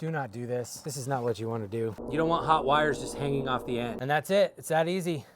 Do not do this. This is not what you want to do. You don't want hot wires just hanging off the end. And that's it. It's that easy.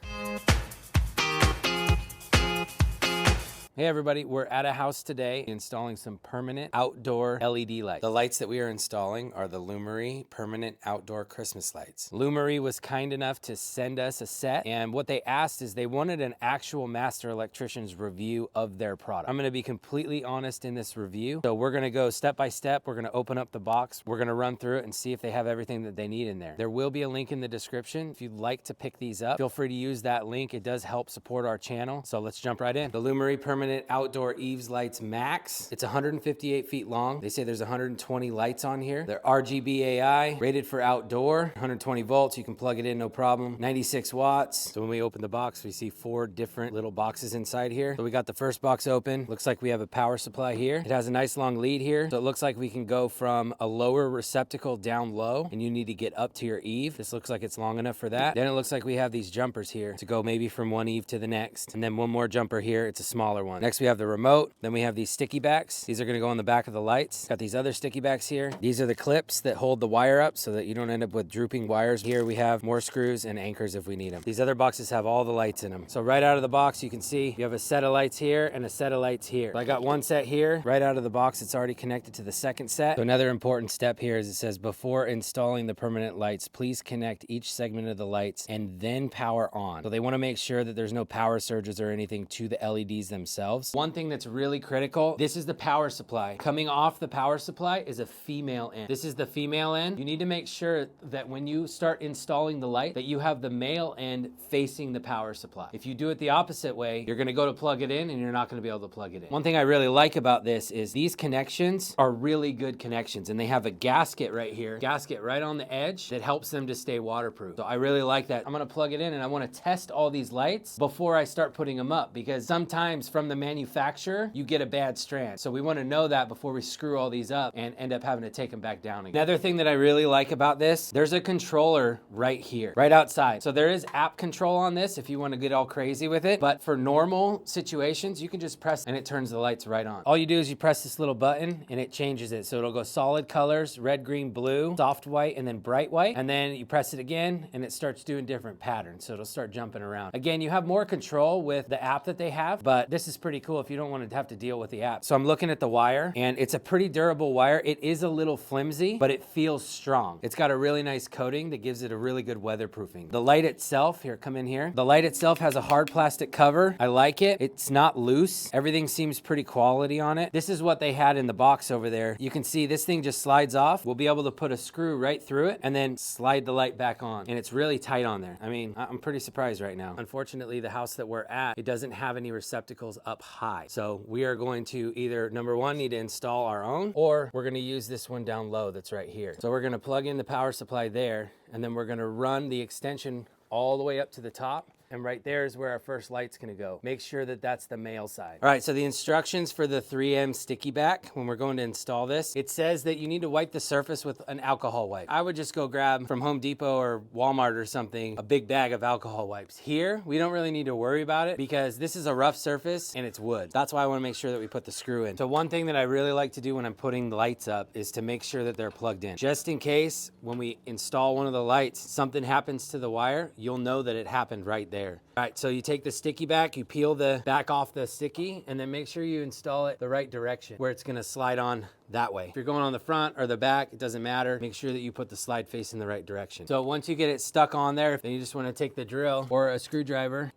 Hey everybody, we're at a house today installing some permanent outdoor LED lights. The lights that we are installing are the Lumary permanent outdoor Christmas lights. Lumary was kind enough to send us a set, and what they asked is they wanted an actual master electrician's review of their product. I'm gonna be completely honest in this review. So we're gonna go step by step. We're gonna open up the box. We're gonna run through it and see if they have everything that they need in there. There will be a link in the description. If you'd like to pick these up, feel free to use that link. It does help support our channel. So let's jump right in. The Lumary permanent outdoor Eaves lights max. It's 158 feet long. They say there's 120 lights on here. They're RGB AI, rated for outdoor, 120 volts. You can plug it in, no problem. 96 watts. So when we open the box, we see 4 different little boxes inside here. So we got the first box open. Looks like we have a power supply here. It has a nice long lead here. So it looks like we can go from a lower receptacle down low, and you need to get up to your Eave. This looks like it's long enough for that. Then it looks like we have these jumpers here to go maybe from one Eave to the next. And then one more jumper here. It's a smaller one. Next we have the remote. Then we have these sticky backs. These are gonna go on the back of the lights. Got these other sticky backs here. These are the clips that hold the wire up so that you don't end up with drooping wires. Here we have more screws and anchors if we need them. These other boxes have all the lights in them. So right out of the box, you can see you have a set of lights here and a set of lights here. So I got one set here. Right out of the box, it's already connected to the second set. So another important step here is it says, before installing the permanent lights, please connect each segment of the lights and then power on. So they wanna make sure that there's no power surges or anything to the LEDs themselves. One thing that's really critical, this is the power supply. Coming off the power supply is a female end. This is the female end. You need to make sure that when you start installing the light, that you have the male end facing the power supply. If you do it the opposite way, you're gonna go to plug it in and you're not gonna be able to plug it in. One thing I really like about this is these connections are really good connections, and they have a gasket right here, gasket right on the edge that helps them to stay waterproof. So I really like that. I'm gonna plug it in and I wanna test all these lights before I start putting them up, because sometimes from the manufacturer, you get a bad strand. So we want to know that before we screw all these up and end up having to take them back down again. Another thing that I really like about this, there's a controller right here, right outside. So there is app control on this if you want to get all crazy with it. But for normal situations, you can just press and it turns the lights right on. All you do is you press this little button and it changes it. So it'll go solid colors, red, green, blue, soft white, and then bright white. And then you press it again and it starts doing different patterns. So it'll start jumping around. Again, you have more control with the app that they have, but this is pretty cool if you don't want to have to deal with the app. So I'm looking at the wire and it's a pretty durable wire. It is a little flimsy, but it feels strong. It's got a really nice coating that gives it a really good weatherproofing. The light itself, here, come in here. The light itself has a hard plastic cover. I like it. It's not loose. Everything seems pretty quality on it. This is what they had in the box over there. You can see this thing just slides off. We'll be able to put a screw right through it and then slide the light back on. And it's really tight on there. I mean, I'm pretty surprised right now. Unfortunately, the house that we're at, it doesn't have any receptacles up high. So we are going to either, number one, need to install our own, or we're gonna use this one down low that's right here. So we're gonna plug in the power supply there, and then we're gonna run the extension all the way up to the top. And right there is where our first light's gonna go. Make sure that that's the male side. All right, so the instructions for the 3M sticky back, when we're going to install this, it says that you need to wipe the surface with an alcohol wipe. I would just go grab from Home Depot or Walmart or something, a big bag of alcohol wipes. Here, we don't really need to worry about it because this is a rough surface and it's wood. That's why I wanna make sure that we put the screw in. So one thing that I really like to do when I'm putting the lights up is to make sure that they're plugged in. Just in case, when we install one of the lights, something happens to the wire, you'll know that it happened right there. All right, so you take the sticky back, you peel the back off the sticky, and then make sure you install it the right direction where it's gonna slide on that way. If you're going on the front or the back, it doesn't matter. Make sure that you put the slide face in the right direction. So once you get it stuck on there, then you just wanna take the drill or a screwdriver,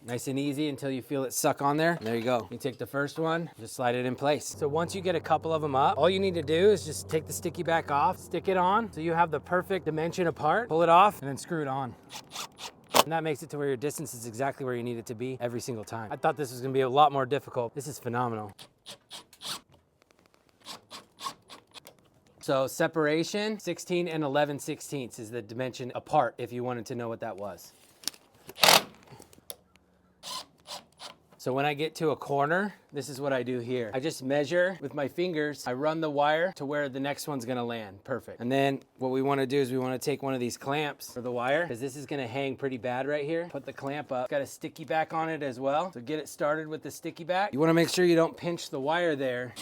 nice and easy until you feel it suck on there. And there you go. You take the first one, just slide it in place. So once you get a couple of them up, all you need to do is just take the sticky back off, stick it on, so you have the perfect dimension apart, pull it off, and then screw it on. And that makes it to where your distance is exactly where you need it to be every single time. I thought this was gonna be a lot more difficult. This is phenomenal. So separation, 16 and 11/16 is the dimension apart if you wanted to know what that was. So when I get to a corner, this is what I do here. I just measure with my fingers. I run the wire to where the next one's gonna land. Perfect. And then what we wanna do is we wanna take one of these clamps for the wire, because this is gonna hang pretty bad right here. Put the clamp up. Got a sticky back on it as well. So get it started with the sticky back. You wanna make sure you don't pinch the wire there.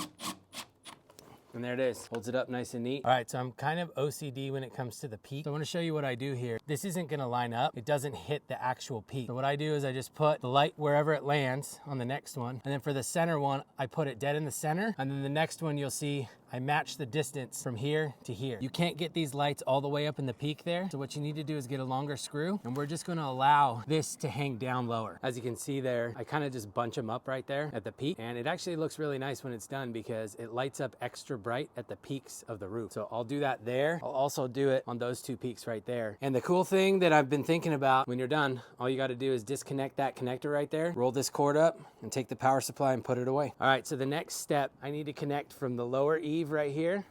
And there it is, holds it up nice and neat. All right, so I'm kind of OCD when it comes to the peak. So I wanna show you what I do here. This isn't gonna line up. It doesn't hit the actual peak. So what I do is I just put the light wherever it lands on the next one. And then for the center one, I put it dead in the center. And then the next one you'll see I match the distance from here to here. You can't get these lights all the way up in the peak there. So what you need to do is get a longer screw, and we're just gonna allow this to hang down lower. As you can see there, I kind of just bunch them up right there at the peak, and it actually looks really nice when it's done because it lights up extra bright at the peaks of the roof. So I'll do that there. I'll also do it on those two peaks right there. And the cool thing that I've been thinking about, when you're done, all you gotta do is disconnect that connector right there, roll this cord up, and take the power supply and put it away. All right, so the next step, I need to connect from the lower eave right here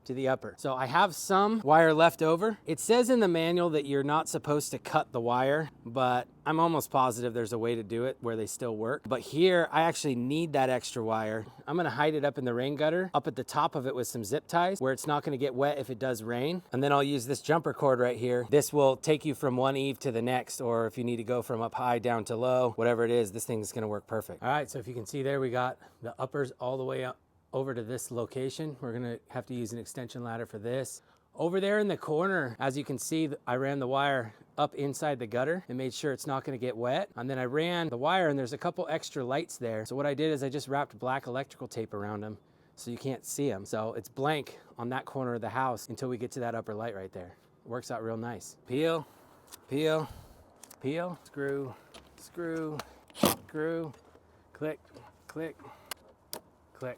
to the upper. So I have some wire left over. It says in the manual that you're not supposed to cut the wire, but I'm almost positive there's a way to do it where they still work. But here, I actually need that extra wire. I'm gonna hide it up in the rain gutter, up at the top of it with some zip ties where it's not gonna get wet if it does rain. And then I'll use this jumper cord right here. This will take you from one eave to the next, or if you need to go from up high down to low, whatever it is, this thing's gonna work perfect. All right, so if you can see there, we got the uppers all the way up over to this location. We're gonna have to use an extension ladder for this. Over there in the corner, as you can see, I ran the wire up inside the gutter and made sure it's not gonna get wet. And then I ran the wire, and there's a couple extra lights there. So what I did is I just wrapped black electrical tape around them so you can't see them. So it's blank on that corner of the house until we get to that upper light right there. It works out real nice. Peel, peel, peel, screw, screw, screw, click, click, click.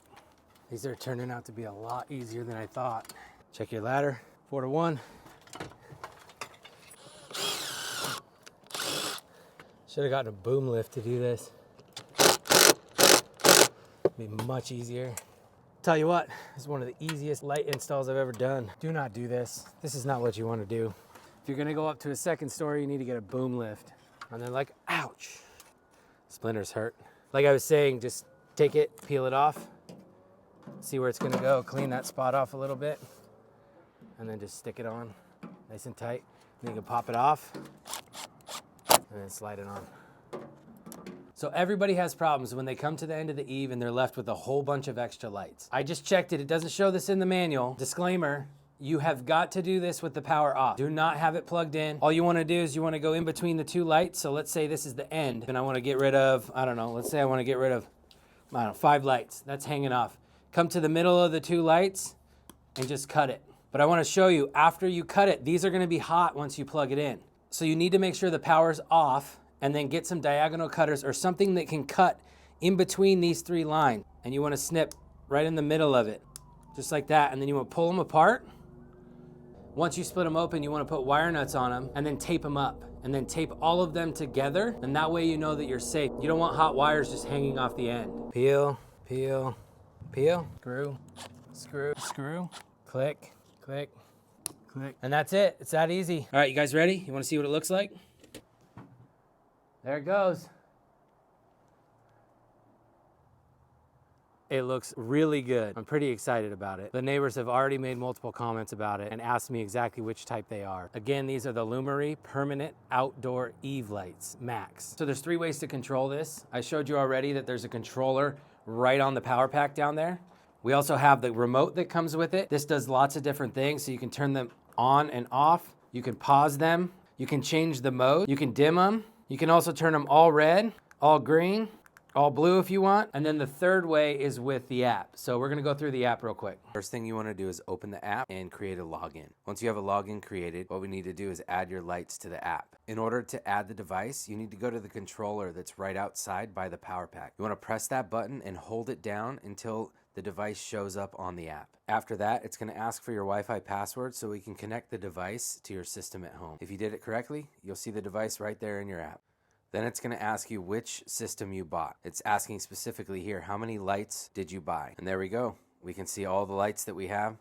These are turning out to be a lot easier than I thought. Check your ladder, 4 to 1. Should have gotten a boom lift to do this. Be much easier. Tell you what, this is one of the easiest light installs I've ever done. Do not do this. This is not what you want to do. If you're gonna go up to a second story, you need to get a boom lift. And then like, ouch, splinters hurt. Like I was saying, just take it, peel it off, see where it's gonna go, clean that spot off a little bit, and then just stick it on nice and tight. And you can pop it off and then slide it on. So everybody has problems when they come to the end of the eave and they're left with a whole bunch of extra lights. I just checked it, it doesn't show this in the manual. Disclaimer, you have got to do this with the power off. Do not have it plugged in. All you wanna do is you wanna go in between the two lights. So let's say this is the end and I wanna get rid of, I don't know, let's say I wanna get rid of, 5 lights. That's hanging off. Come to the middle of the two lights and just cut it. But I wanna show you, after you cut it, these are gonna be hot once you plug it in. So you need to make sure the power's off and then get some diagonal cutters or something that can cut in between these 3 lines. And you wanna snip right in the middle of it, just like that. And then you wanna pull them apart. Once you split them open, you wanna put wire nuts on them and then tape them up. And then tape all of them together, and that way you know that you're safe. You don't want hot wires just hanging off the end. Peel, peel, peel, screw, screw, screw, click, click, click. And that's it, it's that easy. All right, you guys ready? You wanna see what it looks like? There it goes. It looks really good. I'm pretty excited about it. The neighbors have already made multiple comments about it and asked me exactly which type they are. Again, these are the Lumary Permanent Outdoor Eave Lights Max. So there's 3 ways to control this. I showed you already that there's a controller right on the power pack down there. We also have the remote that comes with it. This does lots of different things, so you can turn them on and off. You can pause them. You can change the mode. You can dim them. You can also turn them all red, all green, all blue if you want. And then the 3rd way is with the app. So we're gonna go through the app real quick. First thing you wanna do is open the app and create a login. Once you have a login created, what we need to do is add your lights to the app. In order to add the device, you need to go to the controller that's right outside by the power pack. You wanna press that button and hold it down until the device shows up on the app. After that, it's gonna ask for your Wi-Fi password so we can connect the device to your system at home. If you did it correctly, you'll see the device right there in your app. Then it's gonna ask you which system you bought. It's asking specifically here, how many lights did you buy? And there we go. We can see all the lights that we have.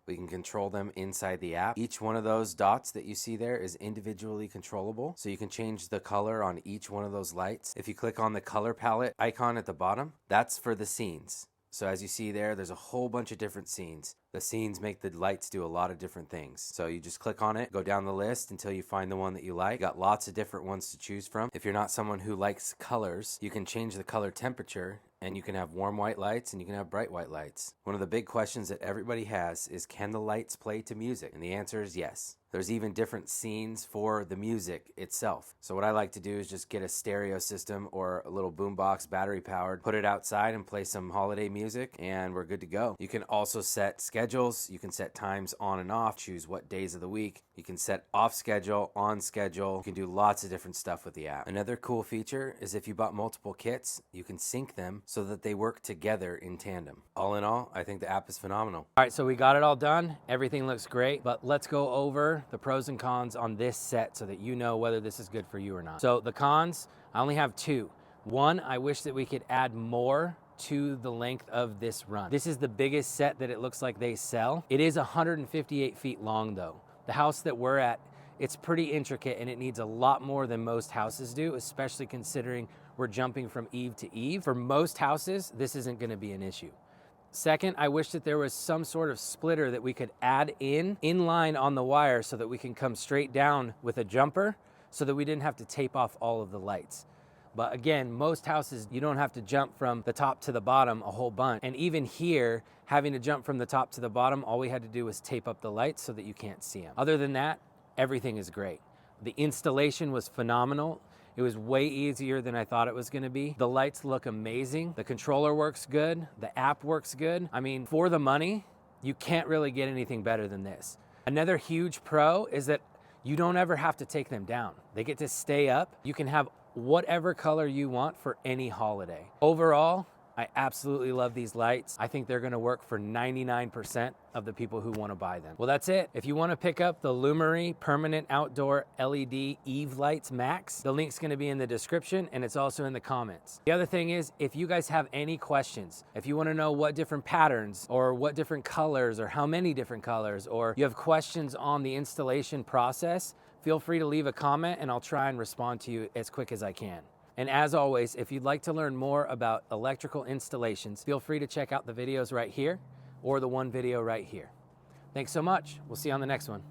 We can control them inside the app. Each one of those dots that you see there is individually controllable. So you can change the color on each one of those lights. If you click on the color palette icon at the bottom, that's for the scenes. So as you see there, there's a whole bunch of different scenes. The scenes make the lights do a lot of different things. So you just click on it, go down the list until you find the one that you like. You got lots of different ones to choose from. If you're not someone who likes colors, you can change the color temperature, and you can have warm white lights and you can have bright white lights. One of the big questions that everybody has is, can the lights play to music? And the answer is yes. There's even different scenes for the music itself. So what I like to do is just get a stereo system or a little boombox, battery powered, put it outside and play some holiday music, and we're good to go. You can also set schedules. You can set times on and off, choose what days of the week. You can set off schedule, on schedule. You can do lots of different stuff with the app. Another cool feature is if you bought multiple kits, you can sync them so that they work together in tandem. All in all, I think the app is phenomenal. All right, so we got it all done. Everything looks great, but let's go over the pros and cons on this set so that you know whether this is good for you or not. So the cons, I only have two. One, I wish that we could add more to the length of this run. This is the biggest set that it looks like they sell. It is 158 feet long though. The house that we're at, it's pretty intricate and it needs a lot more than most houses do, especially considering we're jumping from eave to eave. For most houses, this isn't gonna be an issue. Second, I wish that there was some sort of splitter that we could add in line on the wire so that we can come straight down with a jumper so that we didn't have to tape off all of the lights. But again, most houses, you don't have to jump from the top to the bottom a whole bunch. And even here, having to jump from the top to the bottom, all we had to do was tape up the lights so that you can't see them. Other than that, everything is great. The installation was phenomenal. It was way easier than I thought it was gonna be. The lights look amazing. The controller works good. The app works good. I mean, for the money, you can't really get anything better than this. Another huge pro is that you don't ever have to take them down. They get to stay up. You can have whatever color you want for any holiday. Overall, I absolutely love these lights. I think they're gonna work for 99% of the people who wanna buy them. Well, that's it. If you wanna pick up the Lumary Permanent Outdoor LED Eave Lights Max, the link's gonna be in the description and it's also in the comments. The other thing is, if you guys have any questions, if you wanna know what different patterns or what different colors or how many different colors, or you have questions on the installation process, feel free to leave a comment and I'll try and respond to you as quick as I can. And as always, if you'd like to learn more about electrical installations, feel free to check out the videos right here or the one video right here. Thanks so much. We'll see you on the next one.